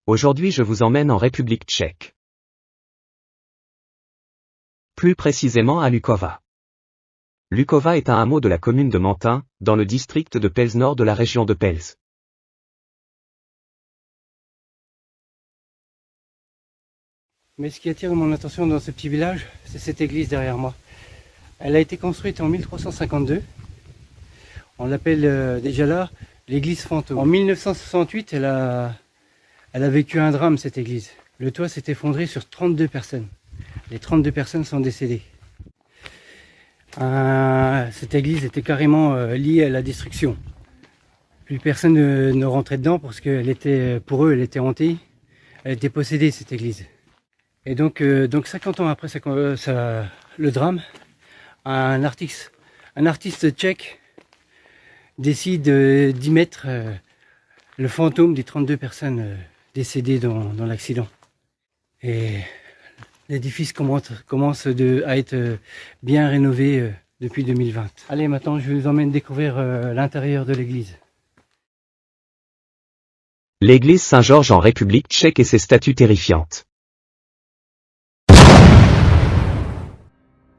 Aujourd'hui je vous emmène en République tchèque. Plus précisément à Lukova. Lukova est un hameau de la commune de Mantin, dans le district de Pels nord de la région de Pels. Mais ce qui attire mon attention dans ce petit village, c'est cette église derrière moi. Elle a été construite en 1352. On l'appelle déjà là l'église fantôme. En 1968, elle a vécu un drame, cette église. Le toit s'est effondré sur 32 personnes. Les 32 personnes sont décédées. Cette église était carrément liée à la destruction. Plus personne ne rentrait dedans parce qu'elle était, pour eux, elle était hantée. Elle était possédée, cette église. Et donc 50 ans après le drame, un artiste tchèque décide d'y mettre le fantôme des 32 personnes décédées dans l'accident. Et l'édifice commence à être bien rénové depuis 2020. Allez, maintenant je vous emmène découvrir l'intérieur de l'église. L'église Saint-Georges en République tchèque et ses statues terrifiantes.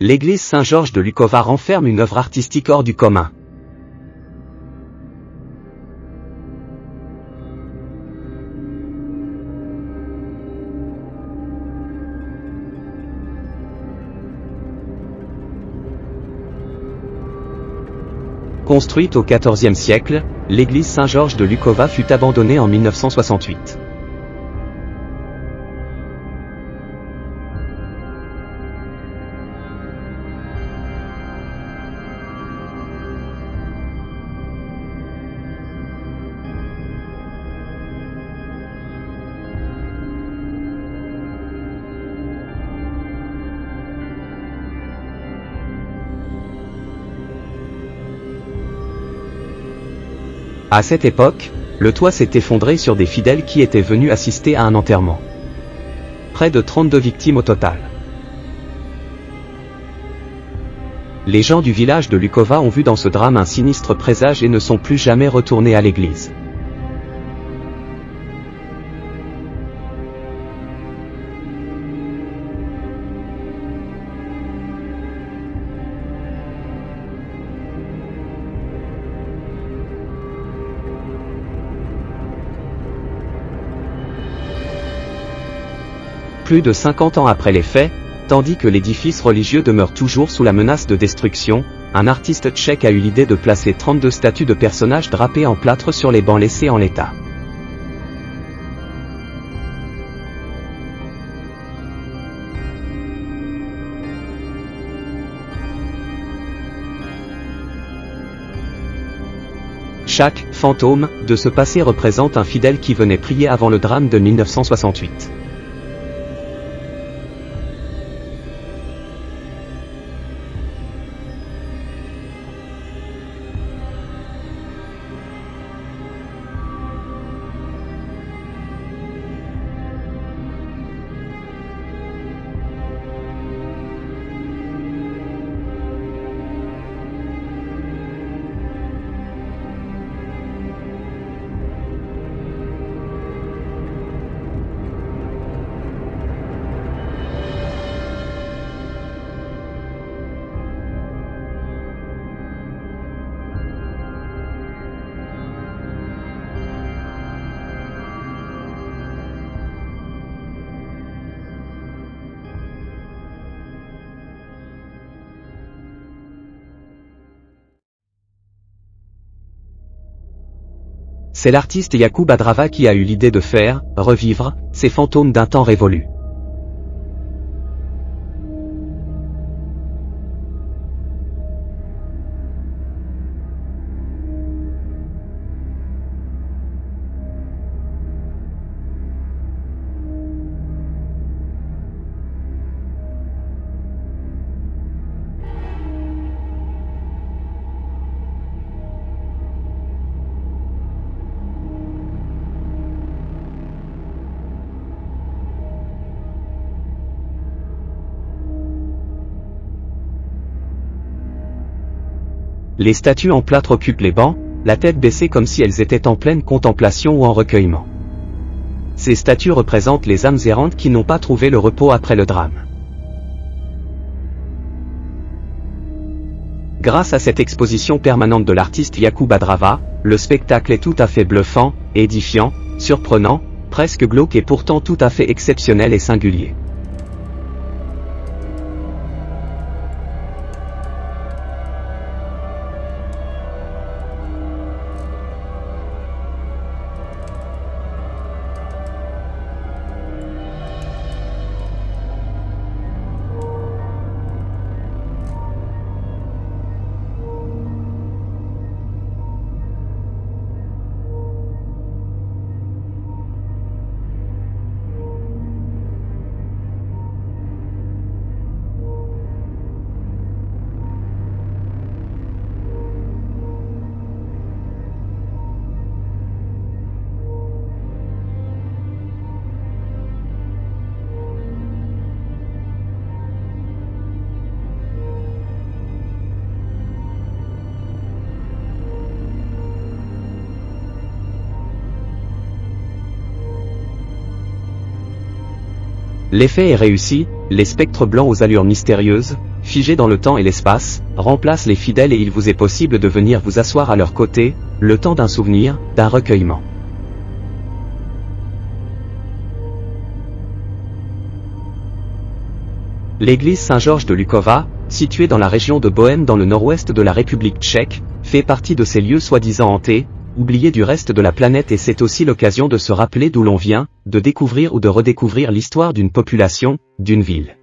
L'église Saint-Georges de Lukova renferme une œuvre artistique hors du commun. Construite au XIVe siècle, l'église Saint-Georges de Lukova fut abandonnée en 1968. À cette époque, le toit s'est effondré sur des fidèles qui étaient venus assister à un enterrement. Près de 32 victimes au total. Les gens du village de Lukova ont vu dans ce drame un sinistre présage et ne sont plus jamais retournés à l'église. Plus de 50 ans après les faits, tandis que l'édifice religieux demeure toujours sous la menace de destruction, un artiste tchèque a eu l'idée de placer 32 statues de personnages drapés en plâtre sur les bancs laissés en l'état. Chaque fantôme de ce passé représente un fidèle qui venait prier avant le drame de 1968. C'est l'artiste Yacoub Adrava qui a eu l'idée de faire revivre ces fantômes d'un temps révolu. Les statues en plâtre occupent les bancs, la tête baissée comme si elles étaient en pleine contemplation ou en recueillement. Ces Ces statues représentent les âmes errantes qui n'ont pas trouvé le repos après le drame. Grâce à cette exposition permanente de l'artiste Yacouba Drava, le spectacle est tout à fait bluffant, édifiant, surprenant, presque glauque et pourtant tout à fait exceptionnel et singulier. L'effet est réussi, les spectres blancs aux allures mystérieuses, figés dans le temps et l'espace, remplacent les fidèles et il vous est possible de venir vous asseoir à leur côté, le temps d'un souvenir, d'un recueillement. L'église Saint-Georges de Lukova, située dans la région de Bohême dans le nord-ouest de la République tchèque, fait partie de ces lieux soi-disant hantés, oubliés du reste de la planète et c'est aussi l'occasion de se rappeler d'où l'on vient, de découvrir ou de redécouvrir l'histoire d'une population, d'une ville.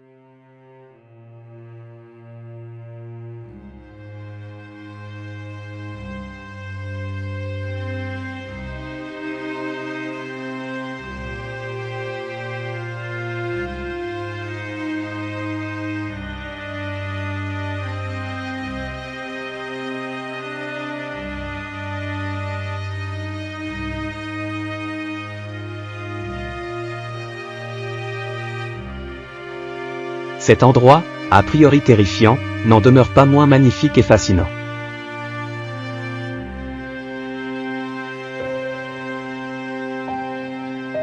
Cet endroit, a priori terrifiant, n'en demeure pas moins magnifique et fascinant.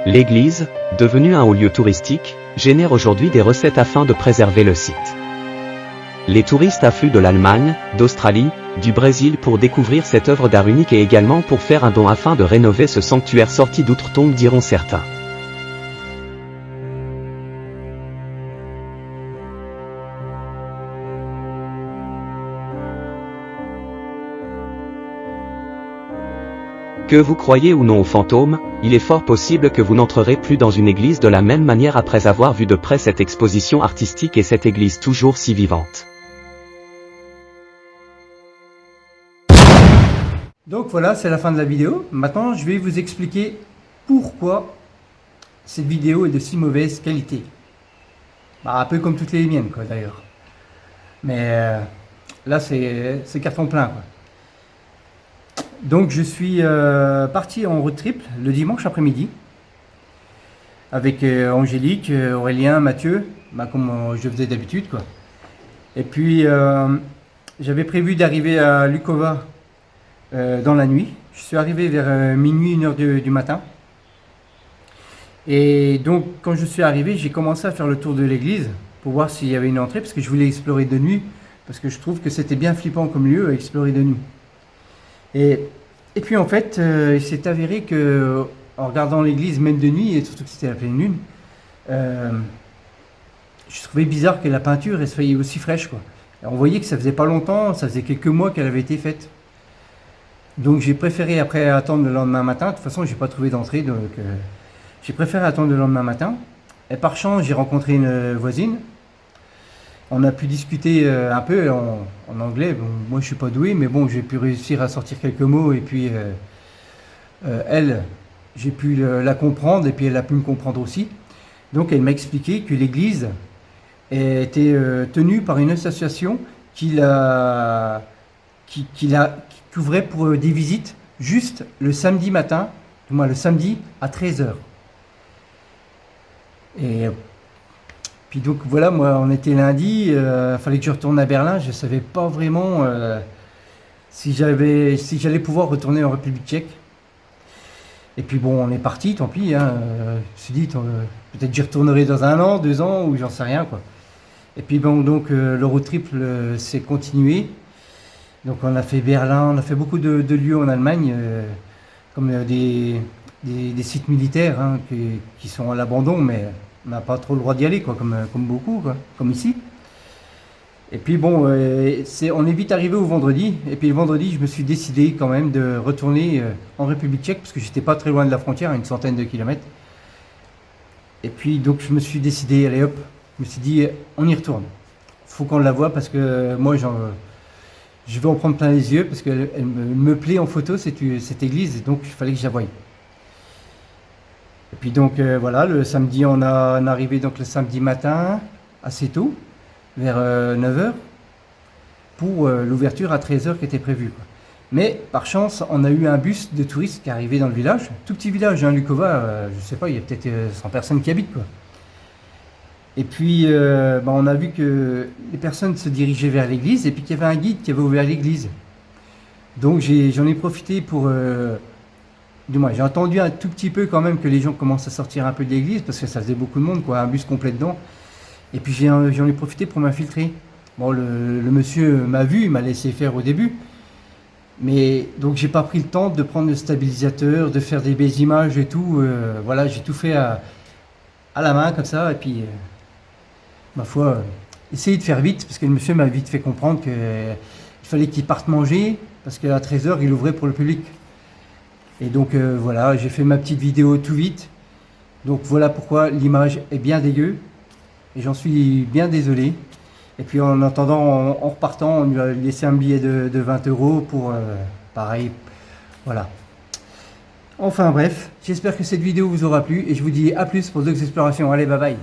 L'église, devenue un haut lieu touristique, génère aujourd'hui des recettes afin de préserver le site. Les touristes affluent de l'Allemagne, d'Australie, du Brésil pour découvrir cette œuvre d'art unique et également pour faire un don afin de rénover ce sanctuaire sorti d'outre-tombe diront certains. Que vous croyez ou non aux fantômes, il est fort possible que vous n'entrerez plus dans une église de la même manière après avoir vu de près cette exposition artistique et cette église toujours si vivante. Donc voilà, c'est la fin de la vidéo. Maintenant, je vais vous expliquer pourquoi cette vidéo est de si mauvaise qualité. Bah, un peu comme toutes les miennes, quoi, d'ailleurs. Mais là, c'est carton plein, quoi. Donc je suis parti en road trip le dimanche après-midi avec Angélique, Aurélien, Mathieu, bah, comme je faisais d'habitude, quoi. Et puis j'avais prévu d'arriver à Lukova dans la nuit. Je suis arrivé vers minuit, 1h du matin. Et donc quand je suis arrivé, j'ai commencé à faire le tour de l'église pour voir s'il y avait une entrée parce que je voulais explorer de nuit parce que je trouve que c'était bien flippant comme lieu à explorer de nuit. Et puis en fait, il s'est avéré que en regardant l'église même de nuit, et surtout que c'était la pleine lune, je trouvais bizarre que la peinture elle soit aussi fraîche, quoi. Et on voyait que ça faisait pas longtemps, ça faisait quelques mois qu'elle avait été faite. Donc j'ai préféré après attendre le lendemain matin. De toute façon, j'ai pas trouvé d'entrée, donc j'ai préféré attendre le lendemain matin. Et par chance, j'ai rencontré une voisine. On a pu discuter un peu en anglais. Bon, moi, je suis pas doué, mais bon, j'ai pu réussir à sortir quelques mots. Et puis, elle, j'ai pu la comprendre et puis elle a pu me comprendre aussi. Donc, elle m'a expliqué que l'église était tenue par une association qui ouvrait pour des visites juste le samedi matin, du moins le samedi à 13h. Et puis donc voilà, moi on était lundi, fallait que je retourne à Berlin, je ne savais pas vraiment si j'allais pouvoir retourner en République tchèque. Et puis bon, on est parti, tant pis. Hein. Je me suis dit, peut-être j'y retournerai dans 1 an, 2 ans, ou j'en sais rien, quoi. Et puis bon, donc le road trip s'est continué. Donc on a fait Berlin, on a fait beaucoup de lieux en Allemagne, comme des sites militaires hein, qui sont à l'abandon, mais on n'a pas trop le droit d'y aller, quoi, comme beaucoup, quoi, comme ici. Et puis bon, on est vite arrivé au vendredi. Et puis le vendredi, je me suis décidé quand même de retourner en République tchèque, parce que j'étais pas très loin de la frontière, à une centaine de kilomètres. Et puis donc je me suis décidé, allez hop, je me suis dit, on y retourne. Faut qu'on la voie parce que moi, je vais en prendre plein les yeux parce qu'elle me plaît en photo, cette église, et donc il fallait que je la voie. Et puis donc voilà, le samedi, on est arrivé donc le samedi matin, assez tôt, vers 9h, pour l'ouverture à 13h qui était prévue, quoi. Mais par chance, on a eu un bus de touristes qui est arrivé dans le village, tout petit village, hein, Lukova, je sais pas, il y a peut-être 100 personnes qui habitent, quoi. Et puis on a vu que les personnes se dirigeaient vers l'église et puis qu'il y avait un guide qui avait ouvert l'église. Donc j'en ai profité pour... du moins, j'ai entendu un tout petit peu quand même que les gens commencent à sortir un peu de l'église parce que ça faisait beaucoup de monde, quoi, un bus complet dedans. Et puis j'en ai profité pour m'infiltrer. Bon, le monsieur m'a vu, il m'a laissé faire au début. Mais donc j'ai pas pris le temps de prendre le stabilisateur, de faire des belles images et tout. Voilà, j'ai tout fait à la main comme ça. Et puis, ma foi, essayez de faire vite parce que le monsieur m'a vite fait comprendre qu'il fallait qu'il parte manger parce qu'à 13h, il ouvrait pour le public. Et donc voilà, j'ai fait ma petite vidéo tout vite. Donc voilà pourquoi l'image est bien dégueu. Et j'en suis bien désolé. Et puis en attendant, en repartant, on lui a laissé un billet de 20 € pour pareil. Voilà. Enfin bref, j'espère que cette vidéo vous aura plu et je vous dis à plus pour d'autres explorations. Allez, bye bye.